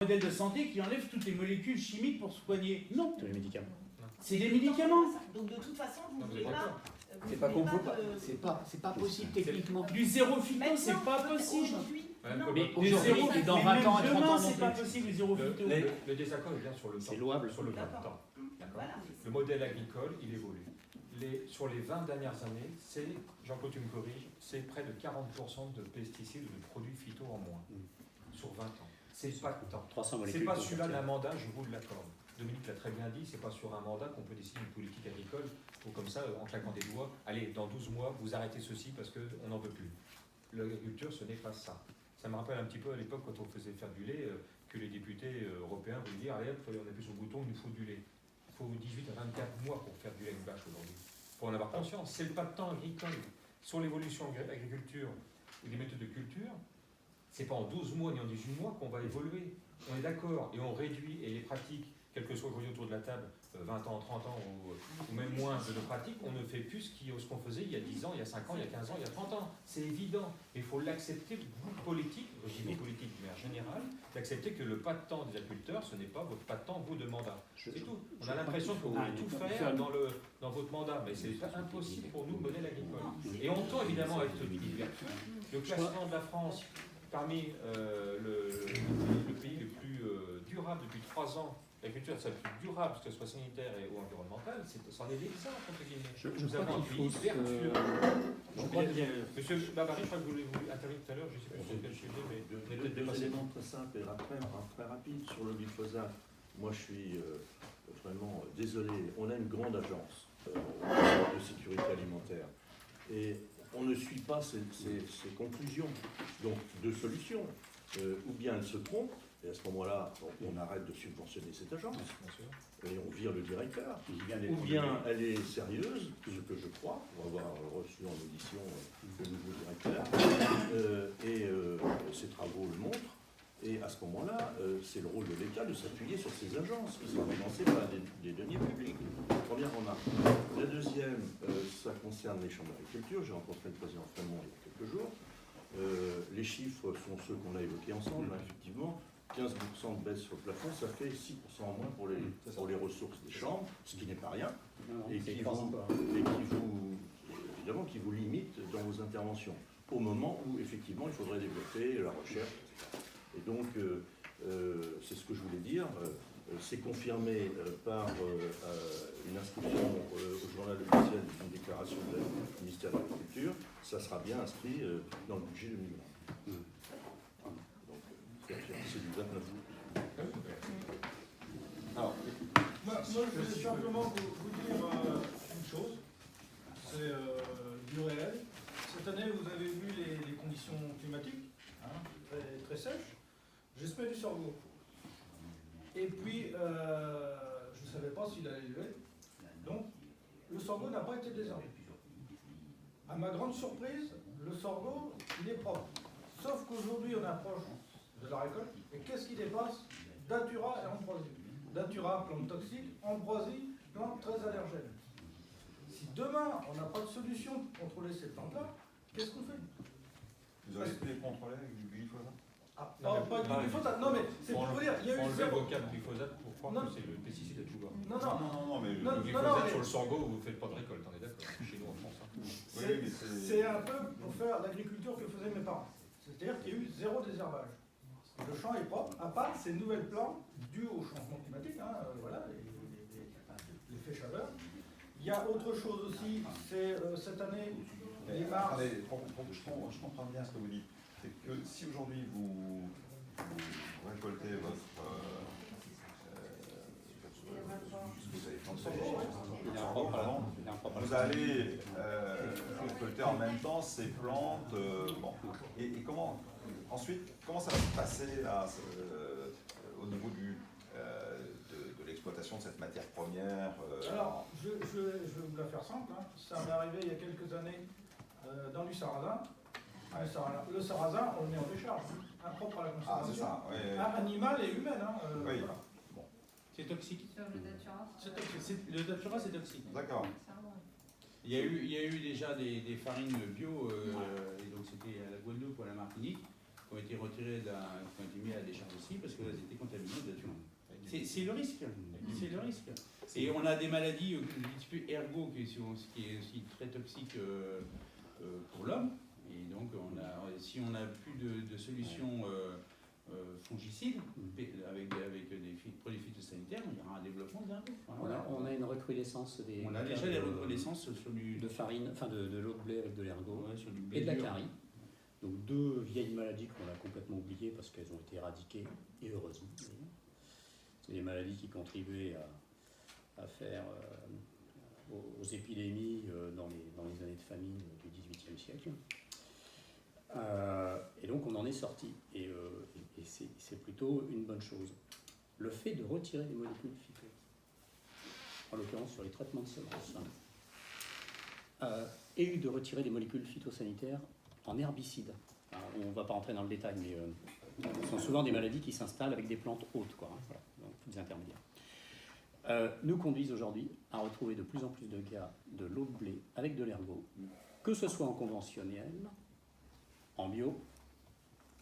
modèle de santé qui enlève toutes les molécules chimiques pour soigner. Non. Tous les médicaments. C'est des médicaments. Donc de toute façon, vous ne voulez C'est pas possible techniquement. Du zéro phyto, c'est pas possible. Mais aujourd'hui, dans 20 ans et 30 ans, c'est pas possible, du zéro phyto. Le désaccord est bien sur le temps. C'est louable. Sur le temps. Voilà. Le modèle agricole, il évolue. Sur les 20 dernières années, c'est, Jean-Claude, tu me corriges, c'est près de 40% de pesticides ou de produits phyto en moins. Sur 20 ans. C'est pas le temps. 300 molécules. C'est pas celui-là d'un mandat, je vous l'accorde. Dominique l'a très bien dit, c'est pas sur un mandat qu'on peut décider une politique agricole, ou comme ça, en claquant des doigts, allez, dans 12 mois, vous arrêtez ceci parce qu'on n'en veut plus. L'agriculture, ce n'est pas ça. Ça me rappelle un petit peu à l'époque, quand on faisait faire du lait, que les députés européens voulaient dire, allez, hop, on appuie sur le bouton, il nous faut du lait. Il faut 18 à 24 mois pour faire du lait de vache aujourd'hui. Il faut en avoir conscience. C'est le pas de temps agricole. Sur l'évolution de l'agriculture et des méthodes de culture, c'est pas en 12 mois ni en 18 mois qu'on va évoluer. On est d'accord, et on réduit, et les pratiques, quel que soit aujourd'hui autour de la table, 20 ans, 30 ans ou même moins de nos pratiques, on ne fait plus ce qu'on faisait il y a 10 ans, il y a 5 ans, il y a 15 ans, il y a 30 ans. C'est évident. Il faut l'accepter, vous, politique, je dis vous politique de manière générale, d'accepter que le pas de temps des agriculteurs, ce n'est pas votre pas de temps, vous, de mandat. C'est tout. On a l'impression que vous voulez tout faire dans votre mandat, mais c'est impossible pour nous, modèle agricole. Et on tend évidemment à être vertueux. Le classement de la France parmi le pays le plus durable depuis 3 ans, l'agriculture est la plus durable, que ce soit sanitaire ou environnementale, c'en est l'exemple, entre guillemets. Je crois qu'il faut Monsieur Barbarie, je crois que vous voulez intervenir tout à l'heure, je ne sais plus sur quel sujet, mais deux éléments très simples et très rapides sur le glyphosate. Moi, je suis vraiment désolé. On a une grande agence de sécurité alimentaire et on ne suit pas ses conclusions. Donc, deux solutions. Ou bien elle se trompe, et à ce moment-là, on arrête de subventionner cette agence, et on vire le directeur. Ou bien elle est sérieuse, ce que je crois, pour avoir reçu en audition le nouveau directeur, et ses travaux le montrent. Et à ce moment-là, c'est le rôle de l'État de s'appuyer sur ces agences qui sont financées par des deniers publics. Première remarque. La deuxième, ça concerne les chambres d'agriculture. J'ai rencontré le président Frémont il y a quelques jours. Les chiffres sont ceux qu'on a évoqués ensemble, effectivement. 15% de baisse sur le plafond, ça fait 6% en moins pour les ressources des chambres, ce qui n'est pas rien, et qui vous limite dans vos interventions, au moment où effectivement il faudrait développer la recherche, etc. Et donc, c'est ce que je voulais dire, c'est confirmé par une inscription au journal officiel d'une déclaration du ministère de l'Agriculture, ça sera bien inscrit dans le budget 2020. C'est du 29 août. Alors, moi, je voulais simplement vous dire une chose, c'est du réel. Cette année, vous avez vu les conditions climatiques, très sèches. J'ai semé du sorgho. Et puis, je ne savais pas s'il allait lever. Donc, le sorgho n'a pas été désherbé. À ma grande surprise, le sorgho, il est propre. Sauf qu'aujourd'hui, on approche de la récolte. Et qu'est-ce qui dépasse? Datura et ambroisie. Datura, plante toxique, ambroisie, plante très allergène. Si demain, on n'a pas de solution pour contrôler ces plantes-là, qu'est-ce qu'on fait? Vous auriez pu les contrôler avec du glyphosate? Pas du glyphosate, non mais c'est pour vous dire, il y a eu enlever vos cas de glyphosate pour croire que c'est le pesticide à tout bas. Non, mais le glyphosate sur le sorgho, vous ne faites pas de récolte, on est d'accord, chez nous en France. C'est un peu pour faire l'agriculture que faisaient mes parents. C'est-à-dire qu'il y a eu zéro désherbage. Le champ est propre, à part ces nouvelles plantes dues au changement climatique, voilà, l'effet chaleur. Il y a autre chose aussi, c'est cette année, les mars. Attendez, je comprends bien ce que vous dites. C'est que si aujourd'hui vous récoltez vous allez récolter en même temps ces plantes. Et comment ça va se passer là, au niveau de l'exploitation de cette matière première Alors, je vais vous la faire simple. Ça m'est arrivé il y a quelques années dans du sarrasin. Le sarrasin, on le met en décharge, impropre à la consommation. Ah, c'est ça, oui. Animale et humaine. Oui. Voilà. Bon. C'est toxique. Sur le Datura. Le Datura, c'est toxique. D'accord. Il y a eu déjà des farines bio, et donc c'était à la Guadeloupe ou à la Martinique, qui ont été retirées, qui ont été mis à la décharge aussi, parce qu'elles étaient contaminées d'azote. C'est le risque. C'est le risque. Et on a des maladies type ergot qui est aussi très toxique pour l'homme. Et donc, si on n'a plus de solutions fongicides avec des produits phytosanitaires, il y aura un développement d'un peu. Voilà. On a une recrudescence des. On a déjà des recrudescences sur de farine, enfin de l'eau de blé avec de l'ergot sur du blé et de la dur. carie. Donc deux vieilles maladies qu'on a complètement oubliées parce qu'elles ont été éradiquées, et heureusement. C'est des maladies qui contribuaient à faire aux épidémies dans les années de famine du XVIIIe siècle. Et donc on en est sorti. Et c'est plutôt une bonne chose. Le fait de retirer les molécules phyto, en l'occurrence sur les traitements de semences, et de retirer les molécules phytosanitaires en herbicides. Alors, on ne va pas rentrer dans le détail, mais ce sont souvent des maladies qui s'installent avec des plantes hautes, quoi, hein, voilà, donc des intermédiaires. Nous conduisent aujourd'hui à retrouver de plus en plus de cas de l'eau de blé avec de l'ergot, que ce soit en conventionnel, en bio,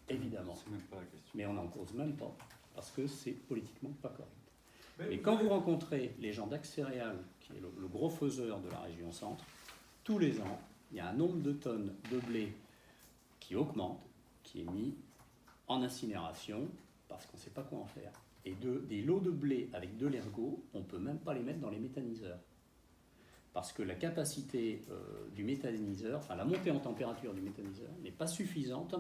évidemment. C'est même pas la question. Mais on n'en cause même pas, parce que c'est politiquement pas correct. Mais quand vous rencontrez les gens d'Axe-Céréales, qui est le gros faiseur de la région centre, tous les ans, il y a un nombre de tonnes de blé qui augmente, qui est mis en incinération, parce qu'on ne sait pas quoi en faire. Et des lots de blé avec de l'ergot, on ne peut même pas les mettre dans les méthaniseurs. Parce que la capacité du méthaniseur, enfin la montée en température du méthaniseur, n'est pas suffisante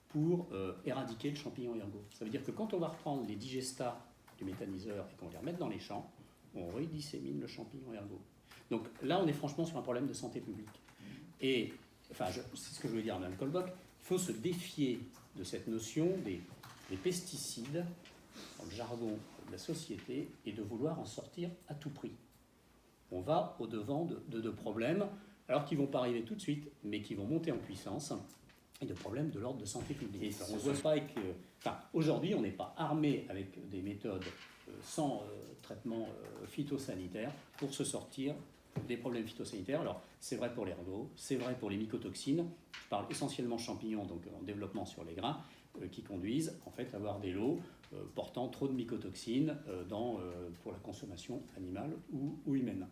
pour éradiquer le champignon ergot. Ça veut dire que quand on va reprendre les digestats du méthaniseur et qu'on va les remettre dans les champs, on redissémine le champignon ergot. Donc là, on est franchement sur un problème de santé publique. Et, enfin, c'est ce que je veux dire à Mme Colbock, il faut se défier de cette notion des pesticides, dans le jargon de la société, et de vouloir en sortir à tout prix. On va au-devant de problèmes, alors qu'ils ne vont pas arriver tout de suite, mais qui vont monter en puissance, et de problèmes de l'ordre de santé publique. On voit pas avec, aujourd'hui, on n'est pas armé avec des méthodes sans traitement phytosanitaire pour se sortir des problèmes phytosanitaires. Alors, c'est vrai pour l'ergot, c'est vrai pour les mycotoxines. Je parle essentiellement champignons, donc en développement sur les grains, qui conduisent en fait à avoir des lots portant trop de mycotoxines pour la consommation animale ou humaine.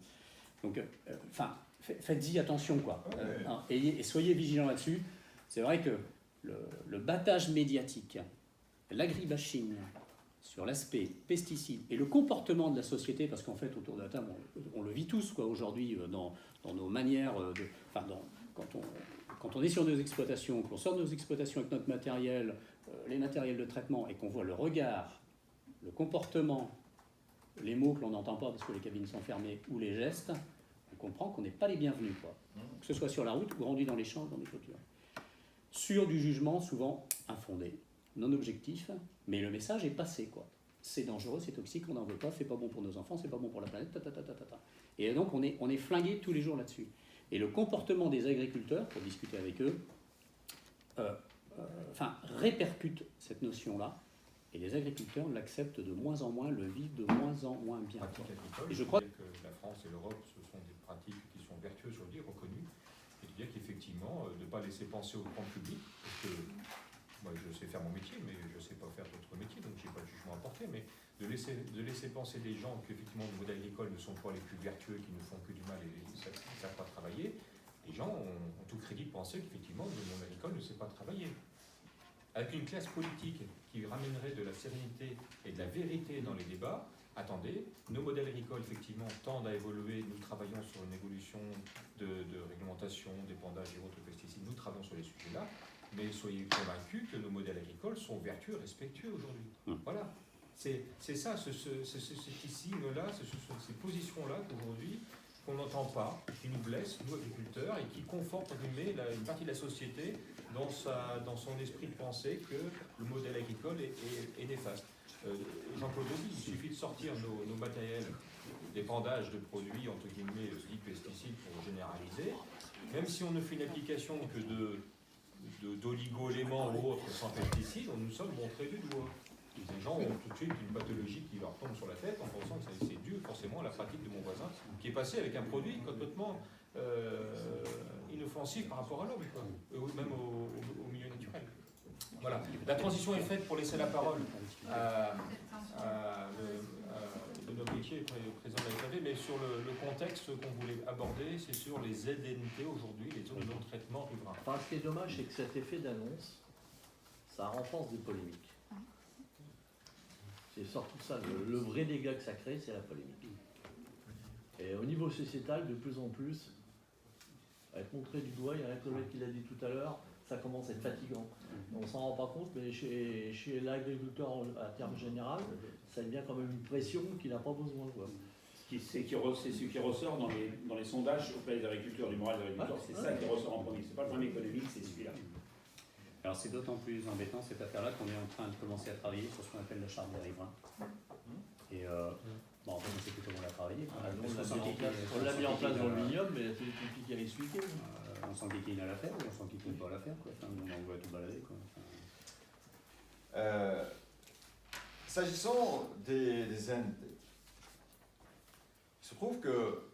Donc, faites-y attention, quoi. Et soyez vigilants là-dessus. C'est vrai que le battage médiatique, l'agribashing sur l'aspect pesticides et le comportement de la société, parce qu'en fait, autour de la table, on le vit tous, quoi, aujourd'hui, dans nos manières quand on est sur nos exploitations, qu'on sort de nos exploitations avec notre matériel, les matériels de traitement, et qu'on voit le regard, le comportement, les mots que l'on n'entend pas parce que les cabines sont fermées, ou les gestes, on comprend qu'on n'est pas les bienvenus, quoi. Que ce soit sur la route ou rendu dans les champs, dans les clôtures. Sur du jugement souvent infondé, non objectif, mais le message est passé, quoi. C'est dangereux, c'est toxique, on n'en veut pas, c'est pas bon pour nos enfants, c'est pas bon pour la planète, Et donc on est flingué tous les jours là-dessus. Et le comportement des agriculteurs, pour discuter avec eux, répercute cette notion-là, et les agriculteurs l'acceptent de moins en moins, le vivent de moins en moins bien. Et je crois que la France et l'Europe, ce sont des pratiques qui sont vertueuses aujourd'hui, reconnues, et de dire qu'effectivement, de ne pas laisser penser au grand public, parce que moi je sais faire mon métier, mais je ne sais pas faire d'autres métiers, donc je n'ai pas de jugement à porter, mais de laisser penser des gens qu'effectivement le modèle agricole ne sont pas les plus vertueux, qui ne font que du mal et ne savent pas travailler. Les gens ont tout crédit de penser qu'effectivement le monde agricole ne sait pas travailler. Avec une classe politique qui ramènerait de la sérénité et de la vérité dans les débats, attendez, nos modèles agricoles effectivement tendent à évoluer, nous travaillons sur une évolution de réglementation, d'épandage et autres pesticides, nous travaillons sur les sujets-là, mais soyez convaincus que nos modèles agricoles sont vertueux et respectueux aujourd'hui. Voilà. C'est ça, ce signe-là, ces positions-là qu'aujourd'hui, qu'on n'entend pas, qui nous blessent, nous agriculteurs, et qui confortent une partie de la société dans son esprit de pensée que le modèle agricole est néfaste. Jean-Claude dit, il suffit de sortir nos matériels d'épandage de produits, entre guillemets, dits pesticides pour généraliser, même si on ne fait une application que d'oligo-éléments ou autres sans pesticides, nous sommes montrés du doigt. Les gens ont tout de suite une pathologie qui leur tombe sur la tête en pensant que c'est dû forcément à la pratique de mon voisin qui est passé avec un produit complètement inoffensif par rapport à l'homme, même au milieu naturel. Voilà. La transition est faite pour laisser la parole à Benoît Péquier, président de la FAV, mais sur le contexte qu'on voulait aborder, c'est sur les ZNT aujourd'hui, les zones de non-traitement riverains. Enfin, ce qui est dommage, c'est que cet effet d'annonce, ça renforce des polémiques. C'est surtout ça, le vrai dégât que ça crée, c'est la polémique. Et au niveau sociétal, de plus en plus, à être montré du doigt, il y a un collègue qui l'a dit tout à l'heure, ça commence à être fatigant. On s'en rend pas compte, mais chez l'agriculteur à terme général, ça devient quand même une pression qu'il n'a pas besoin. C'est ce qui ressort dans les sondages auprès des agriculteurs, du moral des agriculteurs, c'est ça qui ressort en premier. C'est pas le problème économique, c'est celui-là. Alors c'est d'autant plus embêtant cette affaire-là qu'on est en train de commencer à travailler sur ce qu'on appelle la charte des riverains. Et bon, en fait, on sait plus comment on l'a travaillé. On l'a mis en place dans le Vignoble, mais c'est compliqué à expliquer. On sent qu'il y a à la faire ou on sent qu'il ne pas à la faire. Quoi. Enfin, on va tout balader. Quoi. Enfin... S'agissant des ZNT, il se trouve que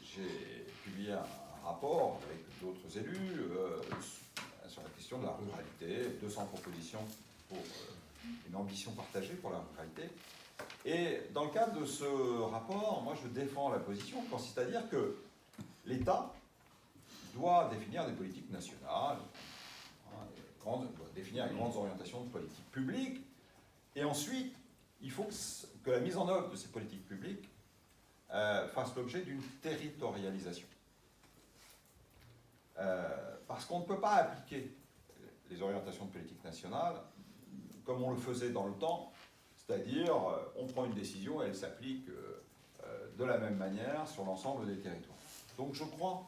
j'ai publié un rapport avec d'autres élus sur la question de la ruralité, 200 propositions pour une ambition partagée pour la ruralité. Et dans le cadre de ce rapport, moi je défends la position, c'est-à-dire que l'État doit définir des politiques nationales, doit définir les grandes orientations de politique publique, et ensuite, il faut que la mise en œuvre de ces politiques publiques fasse l'objet d'une territorialisation. Parce qu'on ne peut pas appliquer les orientations de politique nationale comme on le faisait dans le temps, c'est-à-dire on prend une décision et elle s'applique de la même manière sur l'ensemble des territoires. Donc je crois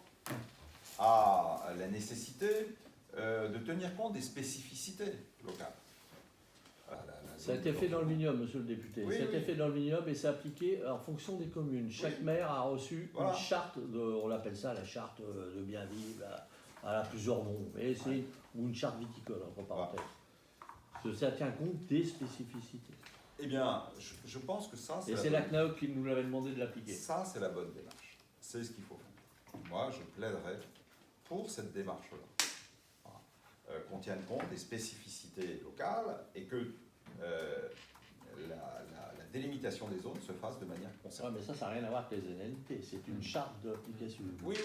à la nécessité de tenir compte des spécificités locales. Ça a été fait dans le Vignoble, monsieur le député. Oui, ça a été fait dans le Vignoble et c'est appliqué en fonction des communes. Chaque maire a reçu une charte, on l'appelle ça la charte de bien vivre, elle a plusieurs noms, mais c'est ou une charte viticole, entre parenthèses. Ça tient compte des spécificités. Eh bien, je pense que ça, c'est la CNAOC qui nous l'avait demandé de l'appliquer. Ça, c'est la bonne démarche. C'est ce qu'il faut faire. Moi, je plaiderais pour cette démarche-là. Voilà. Qu'on tienne compte des spécificités locales et que la délimitation des zones se fasse de manière concertée. Ouais, mais ça n'a rien à voir avec les NLT. C'est une charte d'application. Oui.